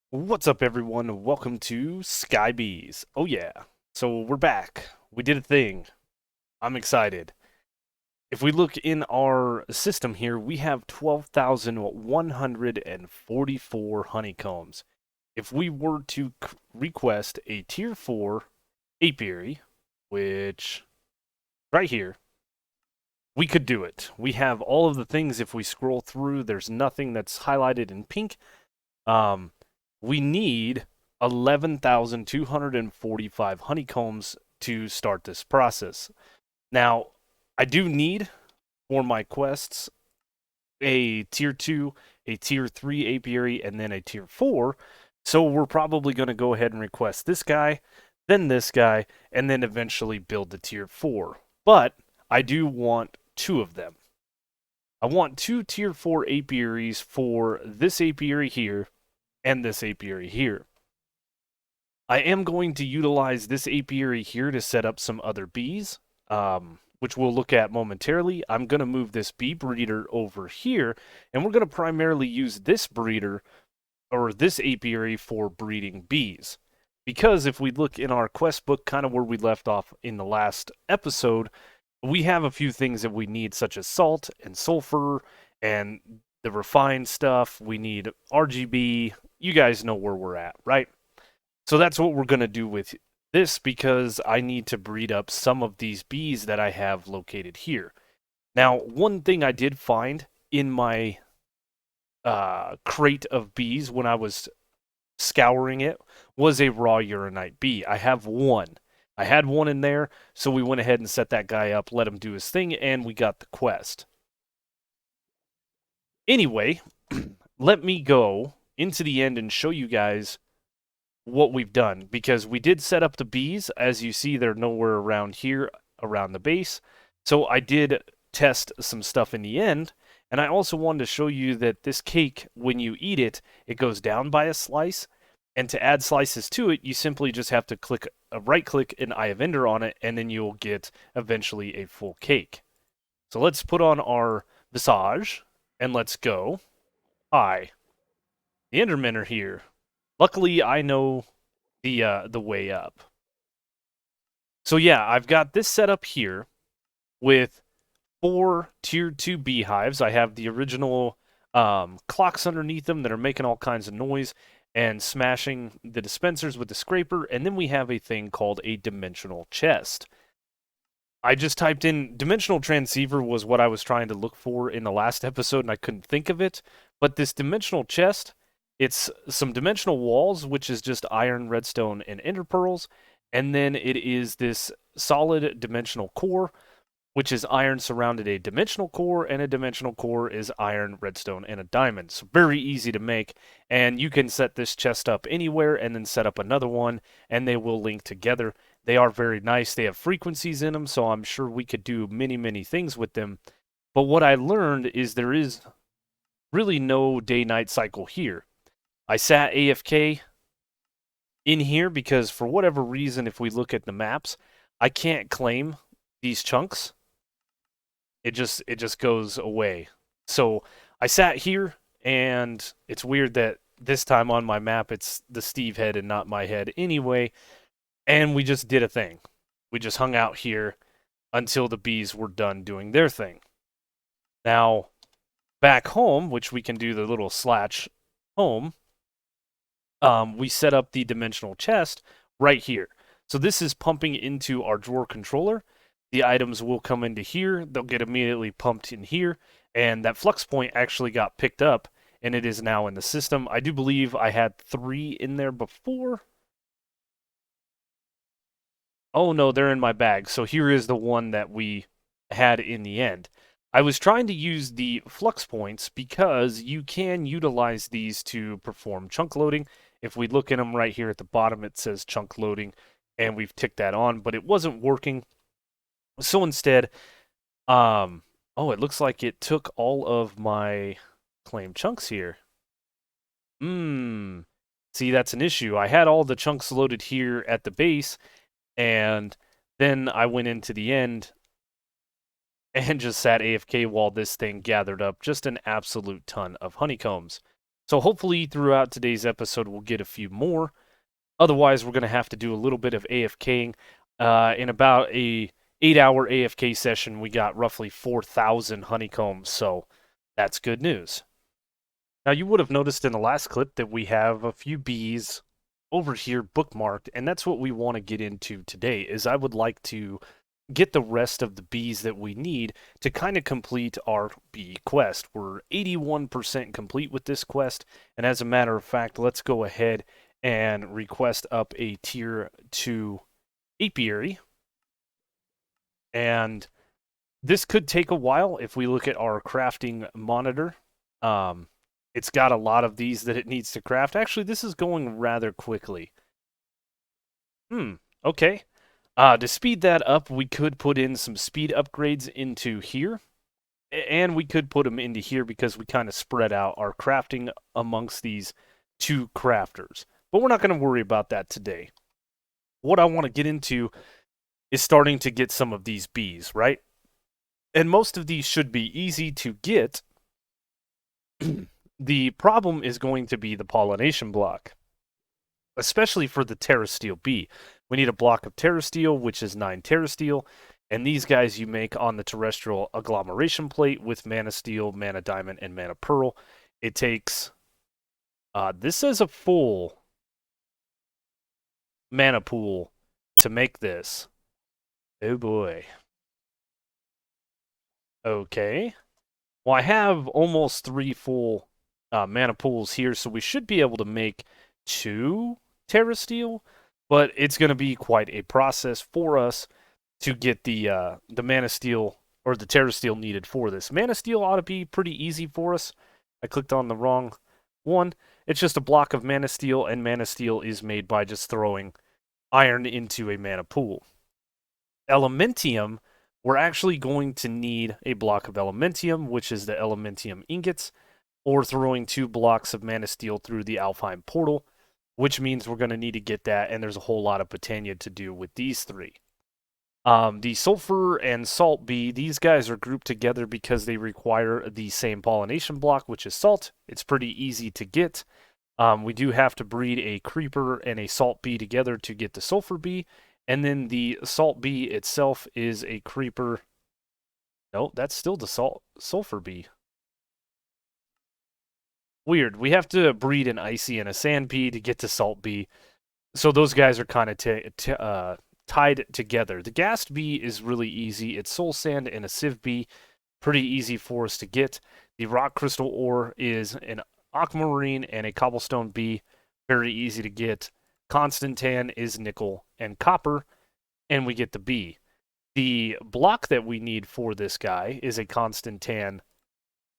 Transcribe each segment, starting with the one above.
What's up, everyone? Welcome to Sky Bees. Oh, yeah. So we're back. We did a thing. I'm excited. If we look in our system here, we have 12,144 honeycombs. If we were to request a tier 4 apiary, which right here, we could do it. We have all of the things. If we scroll through, there's nothing that's highlighted in pink. Um, we need 11,245 honeycombs to start this process. Now, I do need for my quests a tier 2, a tier 3 apiary, and then a tier 4. So we're probably going to go ahead and request this guy, this guy, and then eventually build the tier 4. But I do want two of them. I want two tier 4 apiaries for this apiary here and this apiary here. I am going to utilize this apiary here to set up some other bees, which we'll look at momentarily. I'm going to move this bee breeder over here, and we're going to primarily use this breeder, or this apiary, for breeding bees. Because if we look in our quest book, kind of where we left off in the last episode, we have a few things that we need, such as salt and sulfur and the refined stuff. We need RGB. You guys know where we're at, right? So that's what we're going to do with this, because I need to breed up some of these bees that I have located here. Now, one thing I did find in my crate of bees when I was scouring it was a raw uranite bee. I have one. I had one in there, so we went ahead and set that guy up, let him do his thing, and we got the quest. Anyway, let me go into the end and show you guys what we've done, because we did set up the bees. As you see, they're nowhere around here, around the base. So I did test some stuff in the end, and I also wanted to show you that this cake, when you eat it, it goes down by a slice, and to add slices to it, you simply just have to click a right click an Eye of Ender on it, and then you'll get eventually a full cake. So let's put on our visage, and let's go. Hi, the Endermen are here. Luckily, I know the way up. So yeah, I've got this set up here with 4 tier 2 beehives. I have the original clocks underneath them that are making all kinds of noise and smashing the dispensers with the scraper, and then we have a thing called a dimensional chest. I just typed in dimensional transceiver was what I was trying to look for in the last episode, and I couldn't think of it. But this dimensional chest, it's some dimensional walls, which is just iron, redstone, and ender pearls. And then it is this solid dimensional core, which is iron surrounded a dimensional core, and a dimensional core is iron, redstone, and a diamond. So very easy to make, and you can set this chest up anywhere and then set up another one, and they will link together. They are very nice. They have frequencies in them, so I'm sure we could do many, many things with them. But what I learned is there is really no day-night cycle here. I sat AFK in here because for whatever reason, if we look at the maps, I can't claim these chunks. It just goes away. So I sat here, and it's weird that this time on my map it's the Steve head and not my head anyway. And we just did a thing. We just hung out here until the bees were done doing their thing. Now, back home, which we can do the little slash home, we set up the dimensional chest right here. So this is pumping into our drawer controller. The items will come into here. They'll get immediately pumped in here. And that flux point actually got picked up, and it is now in the system. I do believe I had 3 in there before. Oh no, they're in my bag. So here is the one that we had in the end. I was trying to use the flux points because you can utilize these to perform chunk loading. If we look in them right here at the bottom, it says chunk loading, and we've ticked that on, but it wasn't working. So instead, oh, it looks like it took all of my claim chunks here. See, that's an issue. I had all the chunks loaded here at the base, and then I went into the end and just sat AFK while this thing gathered up just an absolute ton of honeycombs. So hopefully throughout today's episode we'll get a few more. Otherwise, we're going to have to do a little bit of AFKing. In about a 8-hour AFK session, we got roughly 4,000 honeycombs, so that's good news. Now, you would have noticed in the last clip that we have a few bees over here bookmarked, and that's what we want to get into today, is I would like to get the rest of the bees that we need to kind of complete our bee quest. We're 81% complete with this quest, and as a matter of fact, let's go ahead and request up a tier 2 apiary. And this could take a while if we look at our crafting monitor. It's got a lot of these that it needs to craft. Actually, this is going rather quickly. Okay. To speed that up, we could put in some speed upgrades into here. And we could put them into here because we kind of spread out our crafting amongst these two crafters. But we're not going to worry about that today. What I want to get into is starting to get some of these bees, right? And most of these should be easy to get. The problem is going to be the pollination block, especially for the Terrestrial bee. We need a block of Terrestrial, which is 9 Terrestrial, and these guys you make on the Terrestrial Agglomeration plate with Mana Steel, Mana Diamond, and Mana Pearl. It takes, this is a full mana pool to make this. Oh boy. Okay. Well, I have almost 3 full mana pools here, so we should be able to make 2 Terrestrial, but it's going to be quite a process for us to get the Mana Steel or the Terrestrial needed for this. Mana Steel ought to be pretty easy for us. I clicked on the wrong one. It's just a block of Mana Steel, and Mana Steel is made by just throwing iron into a mana pool. Elementium, we're actually going to need a block of Elementium, which is the Elementium ingots, or throwing 2 blocks of Mana Steel through the Alfheim portal, which means we're going to need to get that, and there's a whole lot of Botania to do with these 3. The Sulfur and Salt Bee, these guys are grouped together because they require the same pollination block, which is salt. It's pretty easy to get. We do have to breed a Creeper and a Salt Bee together to get the Sulfur Bee, and then the Salt Bee itself is a Creeper. No, that's still the Sulfur Bee. Weird. We have to breed an Icy and a Sand Bee to get the Salt Bee. So those guys are kind of tied together. The Ghast Bee is really easy. It's Soul Sand and a Civ Bee. Pretty easy for us to get. The Rock Crystal Ore is an Aquamarine and a Cobblestone Bee. Very easy to get. Constantan is nickel and copper, and we get the bee. The block that we need for this guy is a Constantan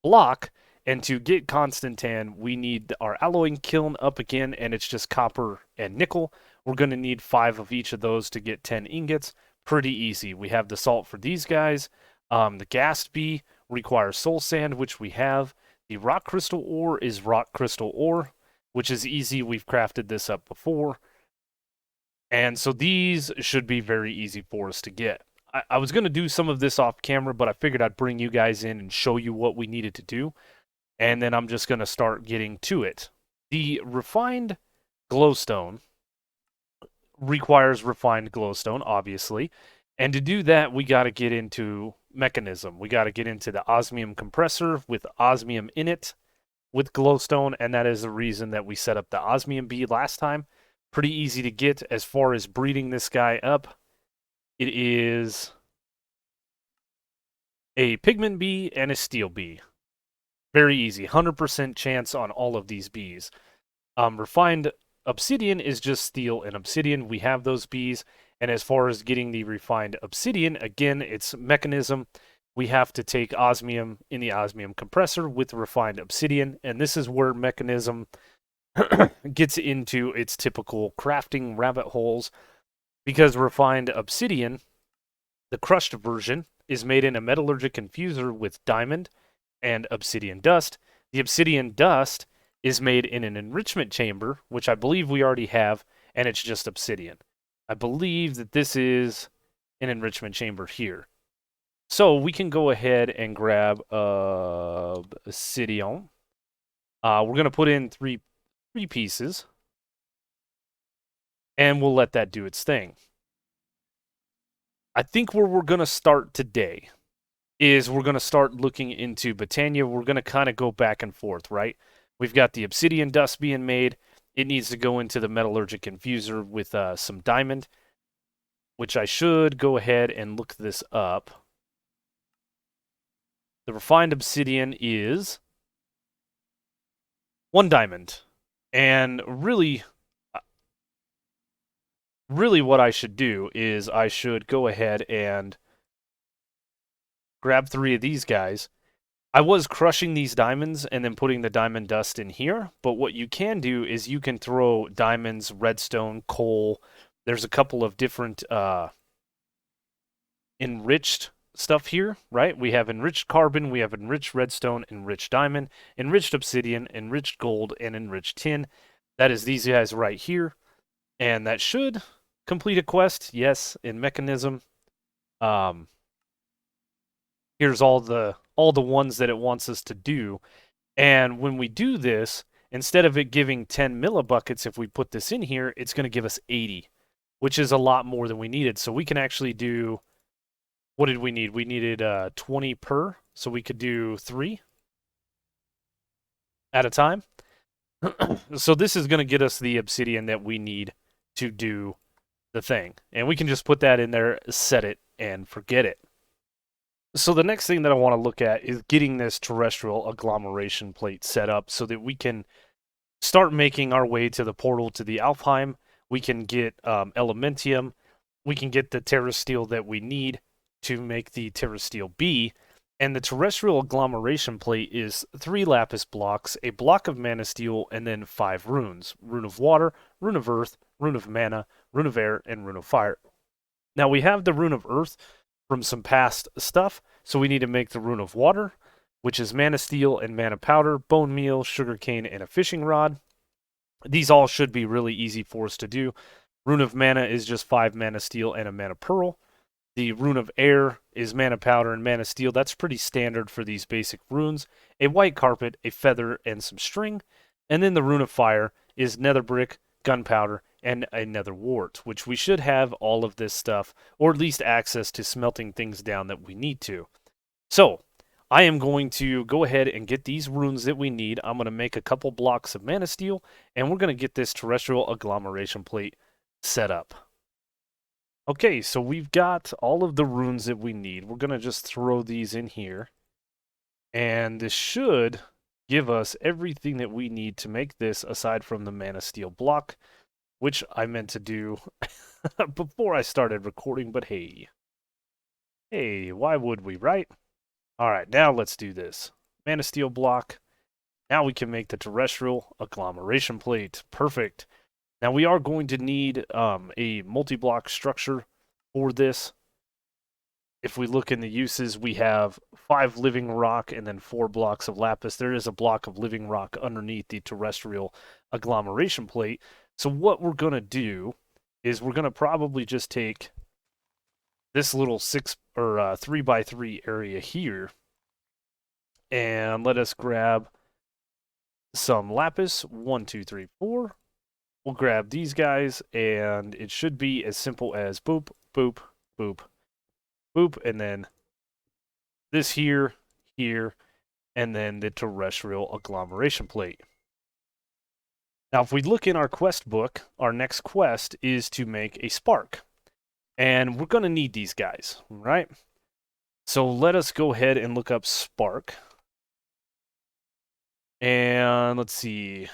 block, and to get Constantan, we need our alloying kiln up again, and it's just copper and nickel. We're going to need 5 of each of those to get 10 ingots. Pretty easy. We have the salt for these guys. The Ghast Bee requires soul sand, which we have. The rock crystal ore is rock crystal ore, which is easy. We've crafted this up before. And so these should be very easy for us to get. I was going to do some of this off camera, but I figured I'd bring you guys in and show you what we needed to do. And then I'm just going to start getting to it. The refined glowstone requires refined glowstone, obviously. And to do that, we got to get into mechanism. We got to get into the osmium compressor with osmium in it with glowstone, and that is the reason that we set up the osmium bee last time. Pretty easy to get as far as breeding this guy up. It is a pigment bee and a steel bee. Very easy. 100% chance on all of these bees. Refined obsidian is just steel and obsidian. We have those bees. And as far as getting the refined obsidian, again, it's mechanism. We have to take osmium in the osmium compressor with refined obsidian. And this is where mechanism gets into its typical crafting rabbit holes. Because refined obsidian, the crushed version, is made in a metallurgic infuser with diamond and obsidian dust. The obsidian dust is made in an enrichment chamber, which I believe we already have, and it's just obsidian. I believe that this is an enrichment chamber here. So we can go ahead and grab obsidian. We're going to put in three pieces, and we'll let that do its thing. I think where we're going to start today is we're going to start looking into Botania. We're going to kind of go back and forth, right? We've got the obsidian dust being made. It needs to go into the metallurgic infuser with some diamond, which I should go ahead and look this up. The refined obsidian is 1 diamond. And really what I should do is I should go ahead and grab 3 of these guys. I was crushing these diamonds and then putting the diamond dust in here, but what you can do is you can throw diamonds, redstone, coal. There's a couple of different enriched stuff here, right? We have enriched carbon, we have enriched redstone, enriched diamond, enriched obsidian, enriched gold, and enriched tin. That is these guys right here, and that should complete a quest. Yes, in mechanism. Here's all the ones that it wants us to do. And when we do this, instead of it giving 10 millibuckets, if we put this in here, it's going to give us 80, which is a lot more than we needed. So we can actually do, what did we need? We needed 20 per, so we could do 3 at a time. So this is going to get us the obsidian that we need to do the thing. And we can just put that in there, set it, and forget it. So the next thing that I want to look at is getting this terrestrial agglomeration plate set up so that we can start making our way to the portal to the Alfheim. We can get elementium. We can get the terrestrial that we need to make the terrestrial B. And the terrestrial agglomeration plate is 3 lapis blocks, a block of mana steel, and then 5 runes. Rune of Water, Rune of Earth, Rune of Mana, Rune of Air, and Rune of Fire. Now we have the Rune of Earth from some past stuff, so we need to make the Rune of Water, which is mana steel and mana powder, bone meal, sugarcane, and a fishing rod. These all should be really easy for us to do. Rune of Mana is just 5 mana steel and a mana pearl. The Rune of Air is mana powder and mana steel. That's pretty standard for these basic runes. A white carpet, a feather, and some string. And then the Rune of Fire is nether brick, gunpowder, and a nether wart, which we should have all of this stuff, or at least access to smelting things down that we need to. So, I am going to go ahead and get these runes that we need. I'm going to make a couple blocks of mana steel, and we're going to get this terrestrial agglomeration plate set up. Okay, so we've got all of the runes that we need. We're going to just throw these in here. And this should give us everything that we need to make this, aside from the mana steel block, which I meant to do before I started recording, but hey. Hey, why would we, right? All right, now let's do this. Mana steel block. Now we can make the terrestrial agglomeration plate. Perfect. Now we are going to need a multi-block structure for this. If we look in the uses, we have 5 living rock and then 4 blocks of lapis. There is a block of living rock underneath the terrestrial agglomeration plate. So what we're going to do is we're going to probably just take this little 3x3 area here, and let us grab some lapis. 1, 2, 3, 4. We'll grab these guys, and it should be as simple as boop, boop, boop, boop, and then this here, here, and then the terrestrial agglomeration plate. Now, if we look in our quest book, our next quest is to make a spark. And we're going to need these guys, right? So let us go ahead and look up spark. And let's see.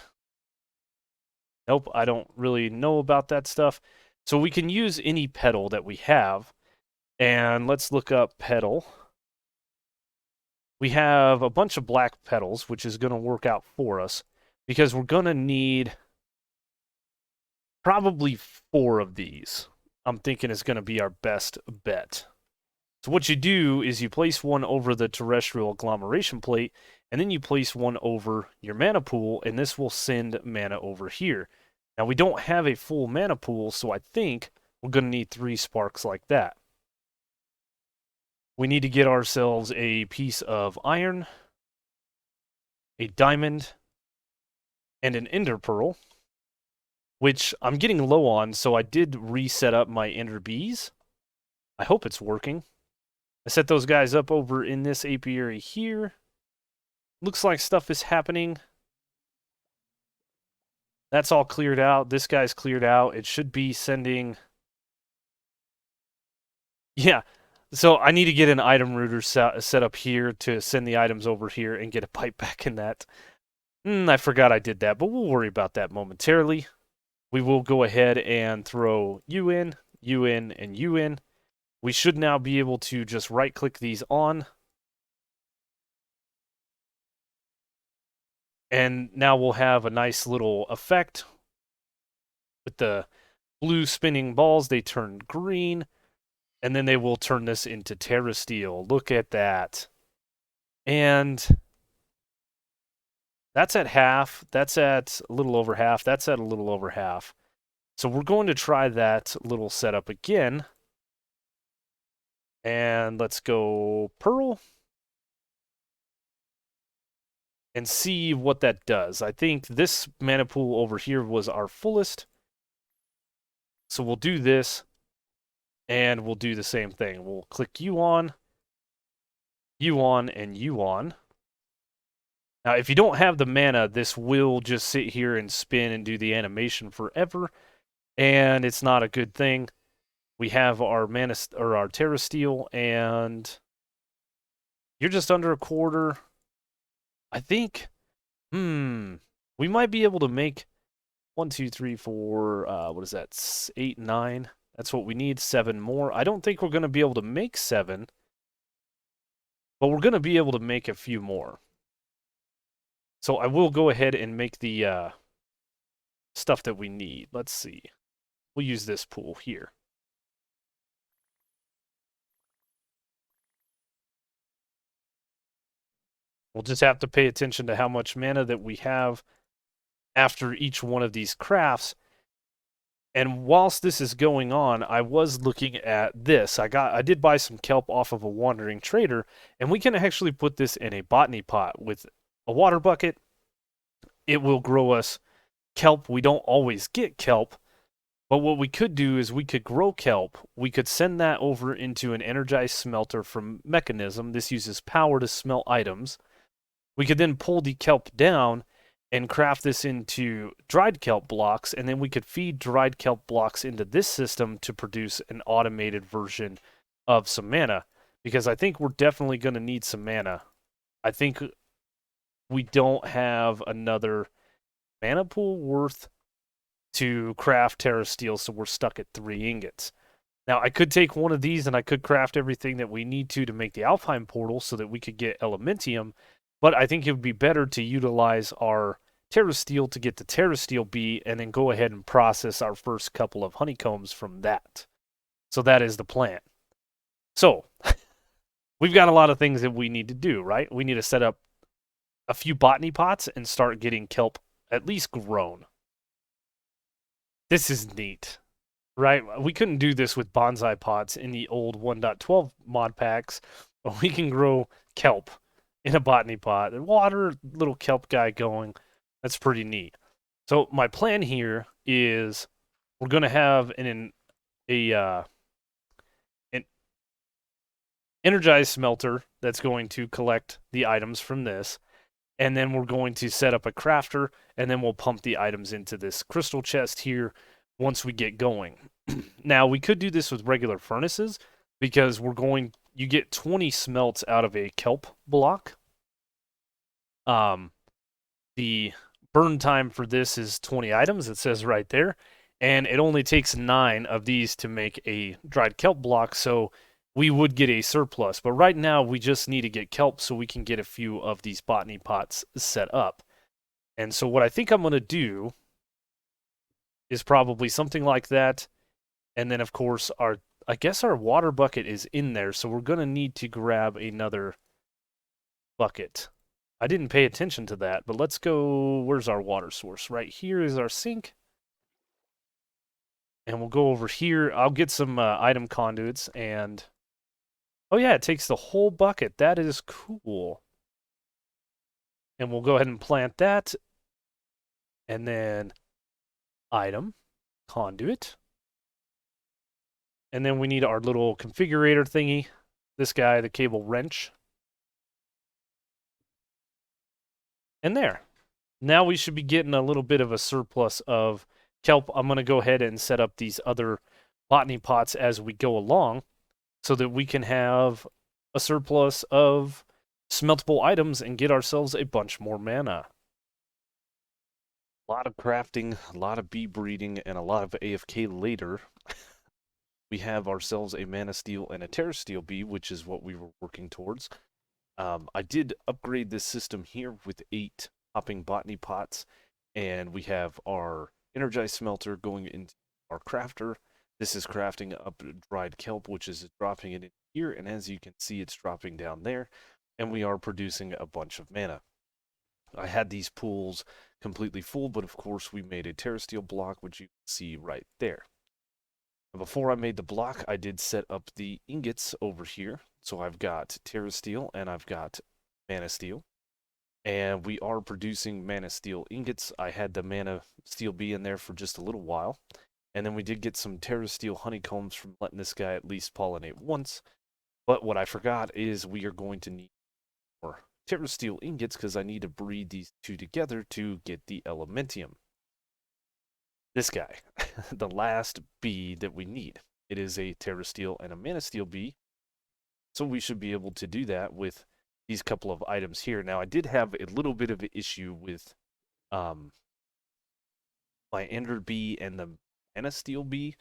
Nope, I don't really know about that stuff. So we can use any petal that we have. And let's look up petal. We have a bunch of black petals, which is going to work out for us, because we're going to need probably 4 of these. I'm thinking is going to be our best bet. So what you do is you place one over the terrestrial agglomeration plate, and then you place one over your mana pool, and this will send mana over here. Now we don't have a full mana pool, so I think we're going to need 3 sparks like that. We need to get ourselves a piece of iron, a diamond, and an ender pearl, which I'm getting low on, so I did reset up my ender bees. I hope it's working. I set those guys up over in this apiary here. Looks like stuff is happening. That's all cleared out. This guy's cleared out. It should be sending... Yeah, so I need to get an item router set up here to send the items over here and get a pipe back in that. I forgot I did that, but we'll worry about that momentarily. We will go ahead and throw you in, and you in. We should now be able to just right-click these on. And now we'll have a nice little effect. With the blue spinning balls, they turn green. And then they will turn this into Terrestrial. Look at that. And that's at half. That's at a little over half. That's at a little over half. So we're going to try that little setup again. And let's go Pearl. And see what that does. I think this mana pool over here was our fullest. So we'll do this. And we'll do the same thing. We'll click you on, and you on. Now, if you don't have the mana, this will just sit here and spin and do the animation forever. And it's not a good thing. We have our mana or our Terrestrial, and you're just under a quarter. I think, we might be able to make 1, 2, 3, 4, what is that, 8, 9? That's what we need, 7 more. I don't think we're going to be able to make 7, but we're going to be able to make a few more. So I will go ahead and make the stuff that we need. Let's see. We'll use this pool here. We'll just have to pay attention to how much mana that we have after each one of these crafts. And whilst this is going on, I was looking at this. I did buy some kelp off of a wandering trader, and we can actually put this in a botany pot with a water bucket. It will grow us kelp. We don't always get kelp, but what we could do is we could grow kelp. We could send that over into an energized smelter from Mechanism. This uses power to smelt items. We could then pull the kelp down and craft this into dried kelp blocks, and then we could feed dried kelp blocks into this system to produce an automated version of some mana, because I think we're definitely going to need some mana. I think we don't have another mana pool worth to craft Terrestrial, so we're stuck at 3 ingots. Now, I could take one of these and I could craft everything that we need to make the Alfheim portal so that we could get Elementium, but I think it would be better to utilize our Terrestrial to get the Terrestrial bee and then go ahead and process our first couple of honeycombs from that. So that is the plan. So, we've got a lot of things that we need to do, right? We need to set up a few botany pots and start getting kelp at least grown. This is neat, right? We couldn't do this with bonsai pots in the old 1.12 mod packs, but we can grow kelp in a botany pot and water little kelp guy going. That's pretty neat. So my plan here is we're going to have an energized smelter that's going to collect the items from this, and then we're going to set up a crafter, and then we'll pump the items into this crystal chest here once we get going. Now, we could do this with regular furnaces, because you get 20 smelts out of a kelp block. The burn time for this is 20 items, it says right there, and it only takes 9 of these to make a dried kelp block, so we would get a surplus. But right now, we just need to get kelp so we can get a few of these botany pots set up. And so what I think I'm going to do is probably something like that. And then, of course, I guess our water bucket is in there, so we're going to need to grab another bucket. I didn't pay attention to that, but let's go... Where's our water source? Right here is our sink. And we'll go over here. I'll get some item conduits and... Oh yeah, it takes the whole bucket. That is cool. And we'll go ahead and plant that. And then item, conduit. And then we need our little configurator thingy. This guy, the cable wrench. And there. Now we should be getting a little bit of a surplus of kelp. I'm going to go ahead and set up these other botany pots as we go along so that we can have a surplus of smeltable items and get ourselves a bunch more mana. A lot of crafting, a lot of bee breeding, and a lot of AFK later. We have ourselves a mana steel and a terrestrial bee, which is what we were working towards. I did upgrade this system here with 8 hopping botany pots, and we have our energized smelter going into our crafter. This is crafting up dried kelp, which is dropping it in here, and as you can see, it's dropping down there, and we are producing a bunch of mana. I had these pools completely full, but of course we made a terrestrial block, which you can see right there. Before I made the block, I did set up the ingots over here. So I've got Terrestrial and I've got Mana Steel. And we are producing Mana Steel ingots. I had the Mana Steel bee in there for just a little while. And then we did get some Terrestrial honeycombs from letting this guy at least pollinate once. But what I forgot is we are going to need more Terrestrial ingots because I need to breed these two together to get the Elementium. This guy, the last bee that we need. It is a Terrestrial and a Mana Steel bee, so we should be able to do that with these couple of items here. Now, I did have a little bit of an issue with um, my Ender bee and the Mana Steel bee.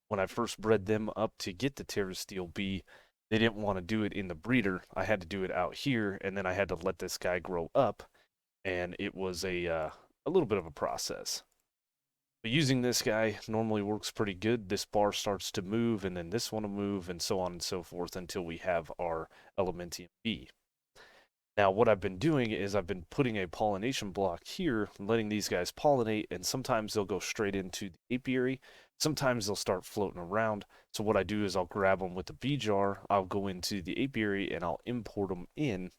When I first bred them up to get the Terrestrial bee, they didn't want to do it in the breeder. I had to do it out here, and then I had to let this guy grow up, and it was a little bit of a process. But using this guy normally works pretty good. This bar starts to move, and then this one will move, and so on and so forth until we have our Elementium bee. Now, what I've been doing is I've been putting a pollination block here, letting these guys pollinate, and sometimes they'll go straight into the apiary. Sometimes they'll start floating around. So what I do is I'll grab them with a bee jar, I'll go into the apiary, and I'll import them in,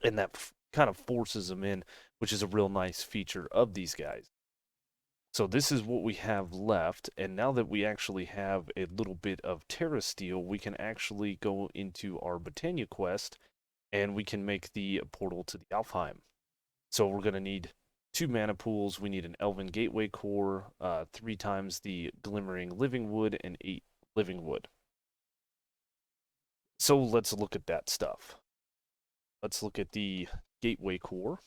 and that kind of forces them in, which is a real nice feature of these guys. So this is what we have left, and now that we actually have a little bit of Terrestrial, we can actually go into our Botania quest, and we can make the portal to the Alfheim. So we're going to need 2 mana pools, we need an Elven Gateway Core, 3 times the Glimmering Living Wood, and 8 Living Wood. So let's look at that stuff. Let's look at the Gateway Core.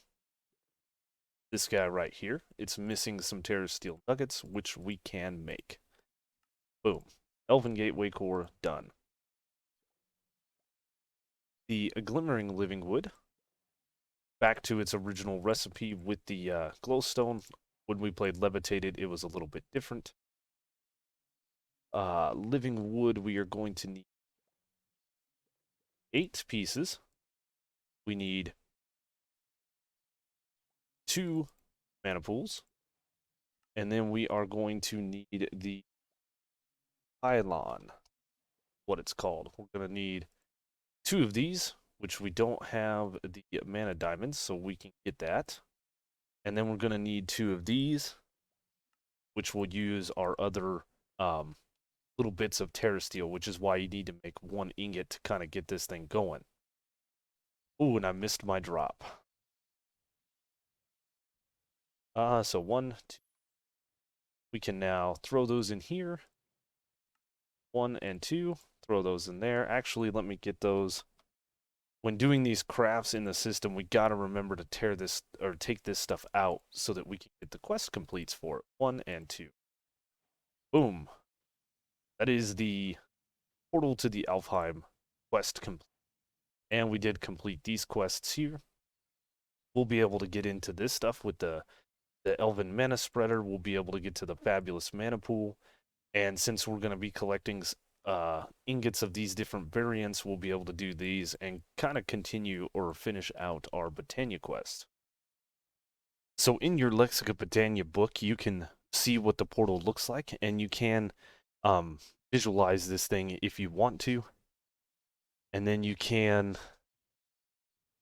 This guy right here. It's missing some Terrestrial nuggets, which we can make. Boom. Elven Gateway Core, done. The Glimmering Living Wood, back to its original recipe with the Glowstone. When we played Levitated, it was a little bit different. Living Wood, we are going to need 8 pieces. We need 2 mana pools. And then we are going to need the pylon, what it's called. We're going to need 2 of these, which we don't have the mana diamonds, so we can get that. And then we're going to need 2 of these, which will use our other little bits of Terrestrial, which is why you need to make 1 ingot to kind of get this thing going. Ooh, and I missed my drop. So 1, 2. We can now throw those in here. 1 and 2, throw those in there. Actually, let me get those. When doing these crafts in the system, we gotta remember to tear this or take this stuff out so that we can get the quest completes for it. 1 and 2. Boom. That is the portal to the Alfheim quest complete. And we did complete these quests here. We'll be able to get into this stuff with the Elven Mana Spreader. We'll be able to get to the Fabulous Mana Pool. And since we're going to be collecting ingots of these different variants, we'll be able to do these and kind of continue or finish out our Botania quest. So in your Lexica Botania book, you can see what the portal looks like, and you can visualize this thing if you want to. And then you can,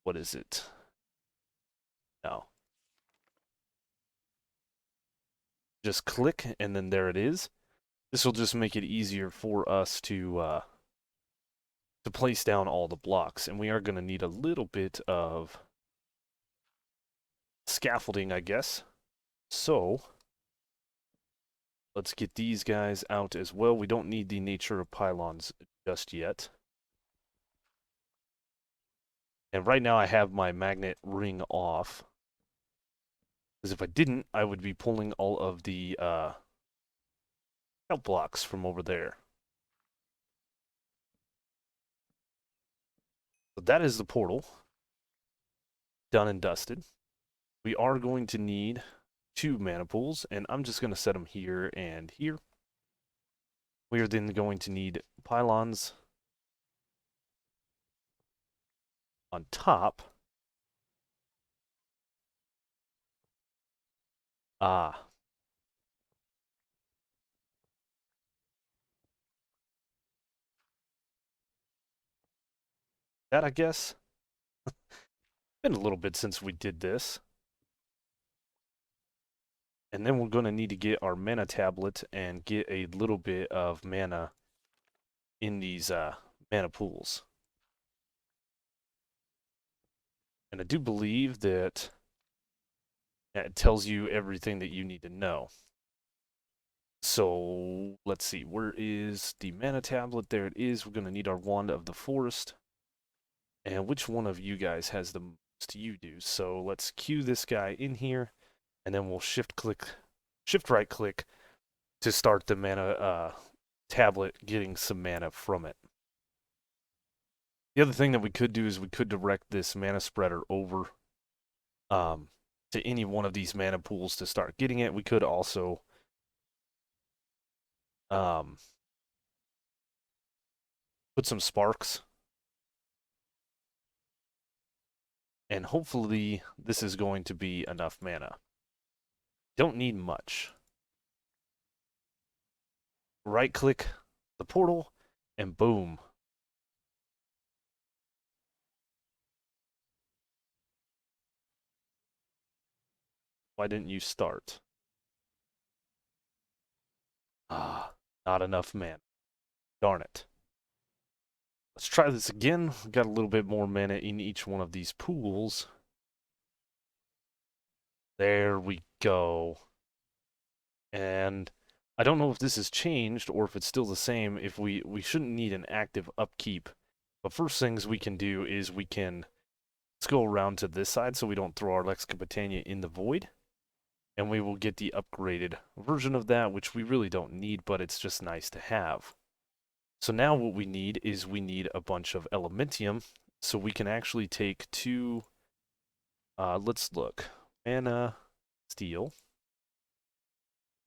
what is it? No. Just click, and then there it is. This will just make it easier for us to place down all the blocks. And we are going to need a little bit of scaffolding, I guess. So let's get these guys out as well. We don't need the nature of pylons just yet. And right now I have my magnet ring off. Because if I didn't, I would be pulling all of the help blocks from over there. So that is the portal. Done and dusted. We are going to need 2 mana pools, and I'm just going to set them here and here. We are then going to need pylons on top. Ah. That, I guess. Been a little bit since we did this. And then we're going to need to get our mana tablet and get a little bit of mana in these mana pools. And I do believe that it tells you everything that you need to know. So let's see, where is the mana tablet? There it is. We're going to need our wand of the forest. And which one of you guys has the most? You do. So let's cue this guy in here, and then we'll shift right click to start the mana tablet getting some mana from it. The other thing that we could do is we could direct this mana spreader over to any one of these mana pools to start getting it. We could also put some sparks, and hopefully this is going to be enough mana. Don't need much. Right click the portal, and boom. Why didn't you start? Ah, not enough mana. Darn it. Let's try this again. We've got a little bit more mana in each one of these pools. There we go. And I don't know if this has changed or if it's still the same. If we shouldn't need an active upkeep. But first things we can do is let's go around to this side so we don't throw our Botania in the void. And we will get the upgraded version of that, which we really don't need, but it's just nice to have. So now what we need is we need a bunch of elementium, so we can actually take 2, let's look, mana steel.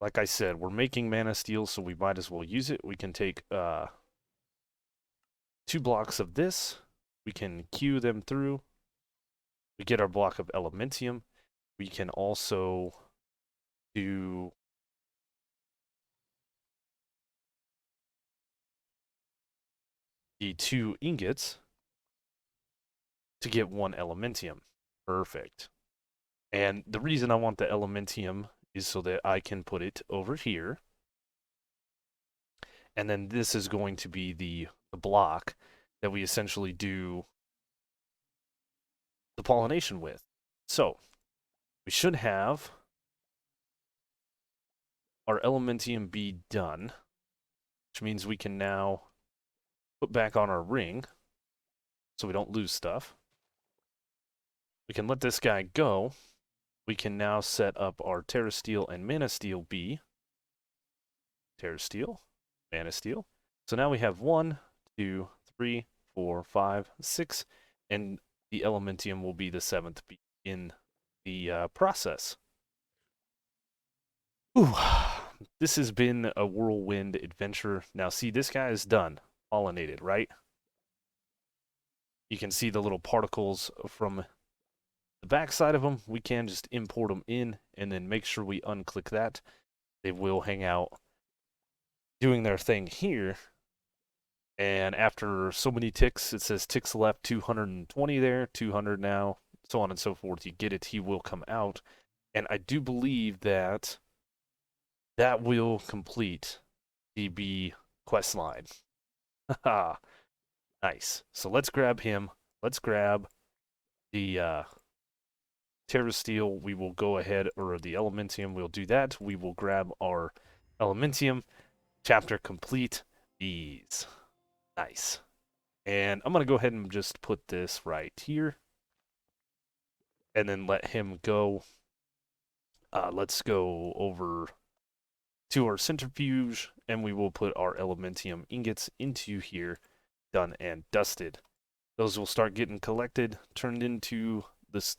Like I said, we're making mana steel, so we might as well use it. We can take 2 blocks of this, we can queue them through, we get our block of elementium. We can also do the 2 ingots to get 1 elementium. Perfect. And the reason I want the elementium is so that I can put it over here. And then this is going to be the block that we essentially do the pollination with. So we should have our elementium be done, which means we can now put back on our ring so we don't lose stuff. We can let this guy go. We can now set up our Terrestrial and Mana Steel B. Terrestrial, Mana Steel. So now we have 1, 2, 3, 4, 5, 6, and the elementium will be the 7th in the process. Ooh, this has been a whirlwind adventure. Now see, this guy is done, pollinated, right? You can see the little particles from the back side of them. We can just import them in and then make sure we unclick that. They will hang out doing their thing here. And after so many ticks, it says ticks left 220 there, 200 now, so on and so forth. You get it, he will come out. And I do believe that that will complete the bee quest line. Haha, nice. So let's grab him. Let's grab the Terrestrial. We will go ahead, or the Elementium, we'll do that. We will grab our Elementium. Chapter complete. Bees. Nice. And I'm going to go ahead and just put this right here. And then let him go. Let's go over to our centrifuge, and we will put our Elementium ingots into here. Done and dusted. Those will start getting collected, turned into this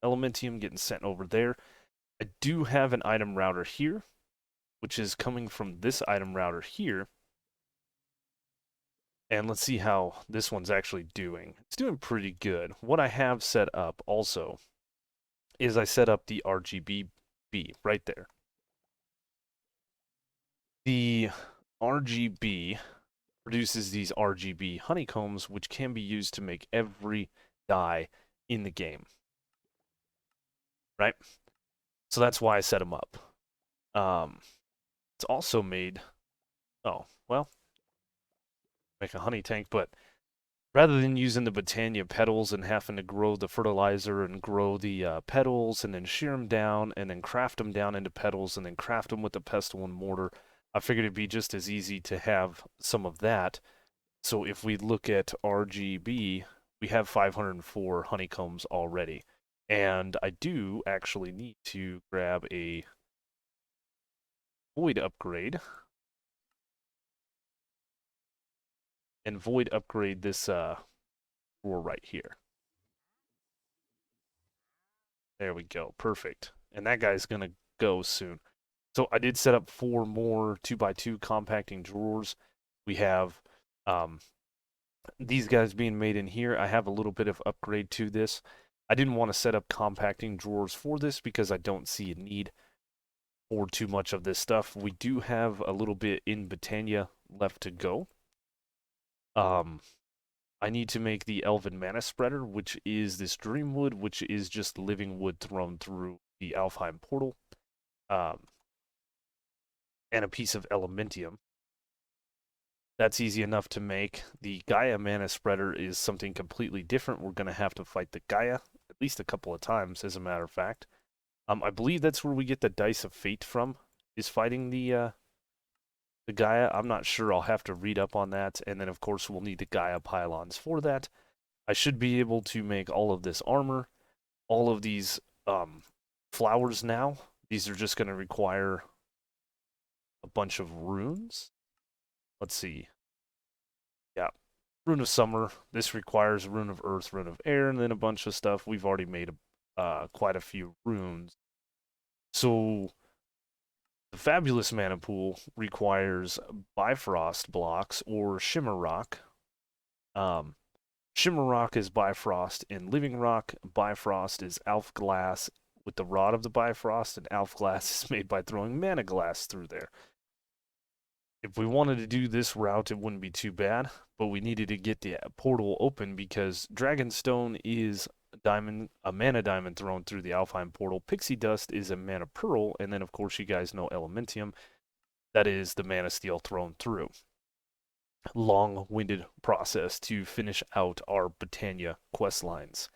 Elementium, getting sent over there. I do have an item router here, which is coming from this item router here. And let's see how this one's actually doing. It's doing pretty good. What I have set up also is I set up the RGB right there. The RGB produces these RGB honeycombs, which can be used to make every dye in the game. Right? So that's why I set them up. It's also made... Oh, well, make a honey tank, but rather than using the Botania petals and having to grow the fertilizer and grow the petals and then shear them down and then craft them down into petals and then craft them with the pestle and mortar, I figured it'd be just as easy to have some of that. So if we look at RGB, we have 504 honeycombs already. And I do actually need to grab a void upgrade. And void upgrade this drawer right here. There we go. Perfect. And that guy's going to go soon. So I did set up 4 more 2x2 compacting drawers. We have these guys being made in here. I have a little bit of upgrade to this. I didn't want to set up compacting drawers for this because I don't see a need for too much of this stuff. We do have a little bit in Botania left to go. I need to make the Elven mana spreader, which is this Dreamwood, which is just living wood thrown through the Alfheim portal. And a piece of Elementium. That's easy enough to make. The Gaia mana spreader is something completely different. We're going to have to fight the Gaia at least a couple of times, as a matter of fact. I believe that's where we get the Dice of Fate from, is fighting the Gaia. I'm not sure. I'll have to read up on that. And then, of course, we'll need the Gaia pylons for that. I should be able to make all of this armor, all of these flowers now. These are just going to require a bunch of runes. Let's see. Yeah. Rune of Summer. This requires Rune of Earth, Rune of Air, and then a bunch of stuff. We've already made quite a few runes. So the Fabulous Mana Pool requires Bifrost blocks or Shimmer Rock. Shimmer Rock is Bifrost in Living Rock. Bifrost is Elf Glass with the Rod of the Bifrost, and Elf Glass is made by throwing Mana Glass through there. If we wanted to do this route, it wouldn't be too bad, but we needed to get the portal open because Dragonstone is a mana diamond thrown through the Alfheim portal. Pixie Dust is a mana pearl, and then of course you guys know Elementium. That is the mana steel thrown through. Long-winded process to finish out our Botania quest lines.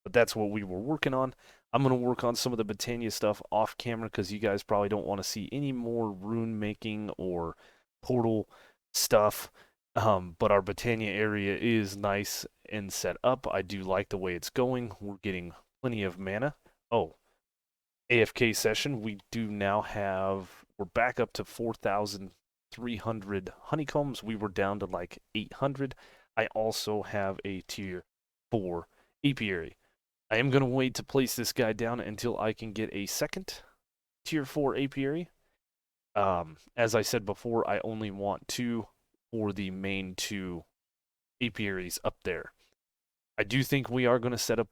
But that's what we were working on. I'm going to work on some of the Botania stuff off camera because you guys probably don't want to see any more rune making or portal stuff. But our Botania area is nice and set up. I do like the way it's going. We're getting plenty of mana. Oh, AFK session. We do now have, we're back up to 4,300 honeycombs. We were down to like 800. I also have a tier 4 apiary. I am going to wait to place this guy down until I can get a second tier 4 apiary. As I said before, I only want 2 for the main 2 apiaries up there. I do think we are going to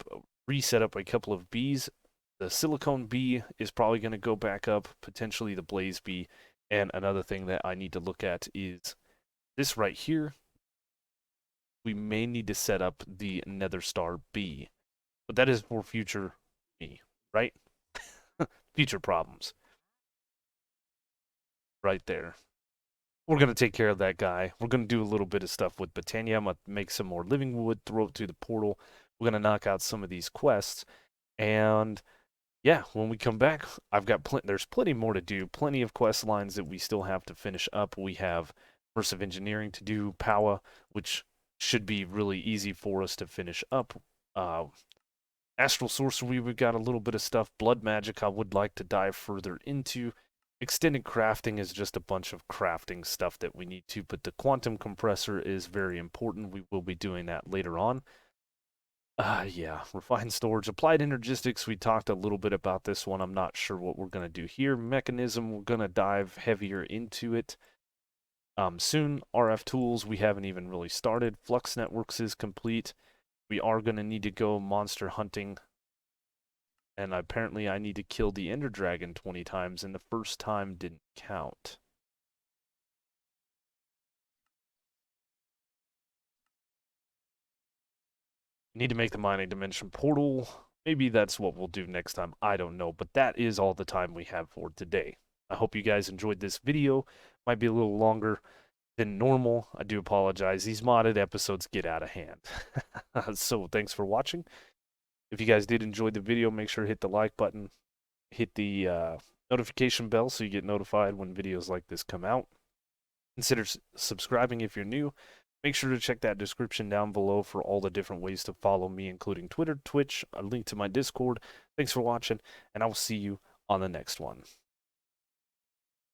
reset up a couple of bees. The silicone bee is probably going to go back up, potentially the blaze bee. And another thing that I need to look at is this right here. We may need to set up the nether star bee. But that is for future me, right? Future problems. right there. We're going to take care of that guy. We're going to do a little bit of stuff with Botania. I'm going to make some more living wood, throw it through the portal. We're going to knock out some of these quests. And yeah, when we come back, there's plenty more to do. Plenty of quest lines that we still have to finish up. We have Verse of Engineering to do, Power, which should be really easy for us to finish up. Astral Sorcery, we've got a little bit of stuff. Blood Magic, I would like to dive further into. Extended Crafting is just a bunch of crafting stuff that we need to, but the Quantum Compressor is very important. We will be doing that later on. Yeah, Refined Storage. Applied Energistics, we talked a little bit about this one. I'm not sure what we're going to do here. Mechanism, we're going to dive heavier into it. Soon, RF Tools, we haven't even really started. Flux Networks is complete. We are going to need to go monster hunting. And apparently I need to kill the Ender Dragon 20 times, and the first time didn't count. Need to make the mining dimension portal. Maybe that's what we'll do next time. I don't know, but that is all the time we have for today. I hope you guys enjoyed this video. Might be a little longer than normal. I do apologize. These modded episodes get out of hand. So thanks for watching. If you guys did enjoy the video, make sure to hit the like button. Hit the notification bell so you get notified when videos like this come out. Consider subscribing if you're new. Make sure to check that description down below for all the different ways to follow me, including Twitter, Twitch, a link to my Discord. Thanks for watching, and I will see you on the next one.